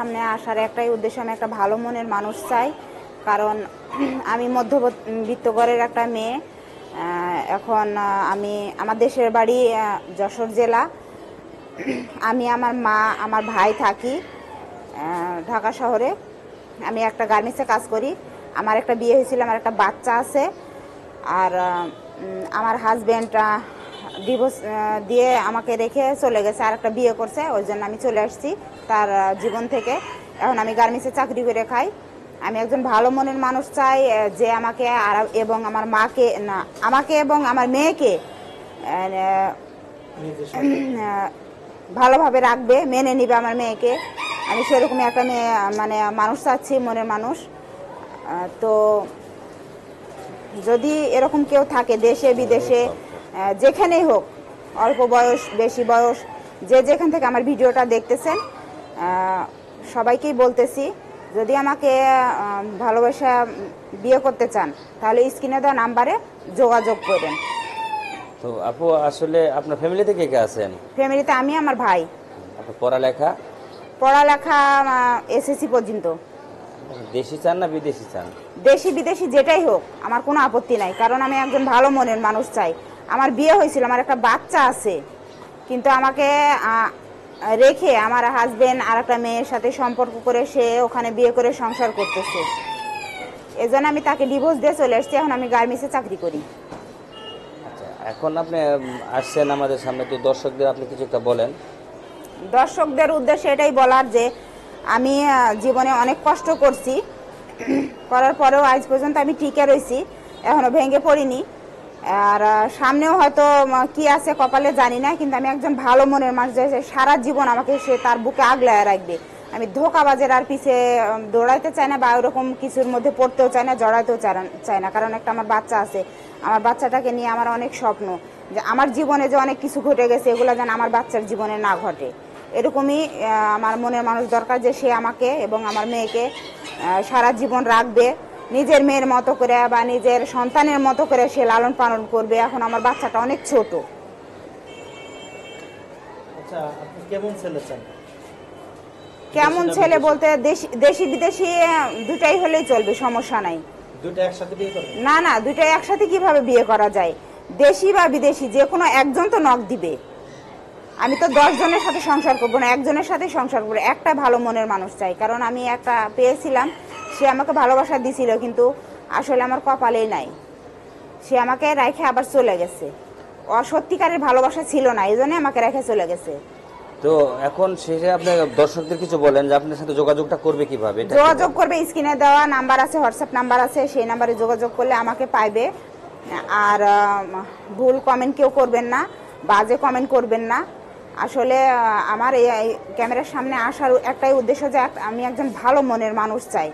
সামনে আসার একটাই উদ্দেশ্য, আমি একটা ভালো মনের মানুষ চাই। কারণ আমি মধ্যবিত্ত ঘরের একটা মেয়ে। এখন আমি আমার দেশের বাড়ি যশোর জেলা। আমি, আমার মা, আমার ভাই থাকি ঢাকা শহরে। আমি একটা গার্মেন্টসে কাজ করি। আমার একটা বিয়ে হয়েছিল, আমার একটা বাচ্চা আছে। আর আমার হাজব্যান্ড ডিভোর্স দিয়ে আমাকে রেখে চলে গেছে, আর একটা বিয়ে করছে, ওই জন্য আমি চলে আসছি তার জীবন থেকে। এখন আমি গার্মেন্টসে চাকরি করে খাই। আমি একজন ভালো মনের মানুষ চাই, যে আমাকে আর এবং আমার মাকে না, আমাকে এবং আমার মেয়েকে ভালোভাবে রাখবে, মেনে নিবে আমার মেয়েকে। আমি সেরকমই একটা মেয়ে, মানে মানুষ চাচ্ছি, মনের মানুষ। তো যদি এরকম কেউ থাকে দেশে বিদেশে, যেখানেই হোক, অল্প বয়স বেশি বয়স, যে যেখান থেকে আমার ভিডিওটা দেখতেছেন, সবাইকেই বলতেছি, যদি আমাকে ভালোবাসা বিয়ে করতে চান তাহলে স্ক্রিনে দেওয়া নাম্বারে যোগাযোগ করেন। তো আপু, আসলে আপনার ফ্যামিলিতে কে কে আছেন? ফ্যামিলিতে আমি, আমার ভাই। আপনার পড়ালেখা এসএসসি পর্যন্ত। দেশি চান না বিদেশি চান? দেশি বিদেশি যেটাই হোক আমার কোনো আপত্তি নাই, কারণ আমি একজন ভালো মনের মানুষ চাই। আমার বিয়ে হয়েছিল, আমার একটা বাচ্চা আছে, কিন্তু আমাকে রেখে আমার হাজবেন্ড আর একটা মেয়ের সাথে সম্পর্ক করে সে ওখানে বিয়ে করে সংসার করতেছে। এজন্য আমি তাকে ডিভোর্স দিয়ে চলে এসেছি। এখন আমি গার্মেন্টসে চাকরি করি। আচ্ছা, এখন আপনি আসছেন আমাদের সামনে, তো দর্শকদের আপনি কিছু একটা বলেন। দর্শকদের উদ্দেশ্যে এটাই বলার যে আমি জীবনে অনেক কষ্ট করছি, করার পরেও আজ পর্যন্ত আমি টিকে রয়েছি, এখনো ভেঙে পড়িনি। আর সামনেও হয়তো কি আছে কপালে জানি না, কিন্তু আমি একজন ভালো মনের মানুষ, যে সারা জীবন আমাকে সে তার বুকে আগলায় রাখবে। আমি ধোঁকাবাজের আর পিছে দৌড়াইতে চাই না, বা ওরকম কিছুর মধ্যে পড়তেও চাই না, জড়াইতেও চাই না। কারণ একটা আমার বাচ্চা আছে, আমার বাচ্চাটাকে নিয়ে আমার অনেক স্বপ্ন, যে আমার জীবনে যে অনেক কিছু ঘটে গেছে এগুলো যেন আমার বাচ্চার জীবনে না ঘটে। এরকমই আমার মনের মানুষ দরকার, যে সে আমাকে এবং আমার মেয়েকে সারা জীবন রাখবে, নিজের মেয়ের মতো করে বা নিজের সন্তানের মতো করে সে লালন পালন করবে। এখন আমার বাচ্চাটা অনেক ছোট। আচ্ছা, আপনি কেমন ছেলে চান? কেমন ছেলে বলতে দেশি বিদেশি দুটাই হলেই চলবে, সমস্যা নাই। দুটো একসাথে বিয়ে করবেন? না না, দুটাই একসাথে কিভাবে বিয়ে করা যায়? দেশি বা বিদেশি যে কোনো একজন তো নক দিবে। আমি তো 10 জনের সাথে সংসার করবো না, একজনের সাথে সংসার করবো। একটা ভালো মনের মানুষ চাই, কারণ আমি একটা পেয়েছিলাম, সে আমাকে ভালোবাসা দিছিল, কিন্তু আসলে আমার কপালেই নাই। সে আমাকে রেখে আবার চলে গেছে, সত্যিকারের ভালোবাসা ছিল না, এই জন্য আমাকে রেখে চলে গেছে। তো এখন শেষে আপনি দর্শকদের কিছু বলেন, যে আপনার সাথে যোগাযোগটা করবে কিভাবে? যোগাযোগ করবে, স্ক্রিনে দেওয়া নাম্বার আছে, হোয়াটসঅ্যাপ নাম্বার আছে, সেই নাম্বারে যোগাযোগ করলে আমাকে পাইবে। আর ভুল কমেন্ট কেউ করবেন না, বাজে কমেন্ট করবেন না। আসলে আমার এই ক্যামেরার সামনে আসার একটাই উদ্দেশ্য, যে আমি একজন ভালো মনের মানুষ চাই।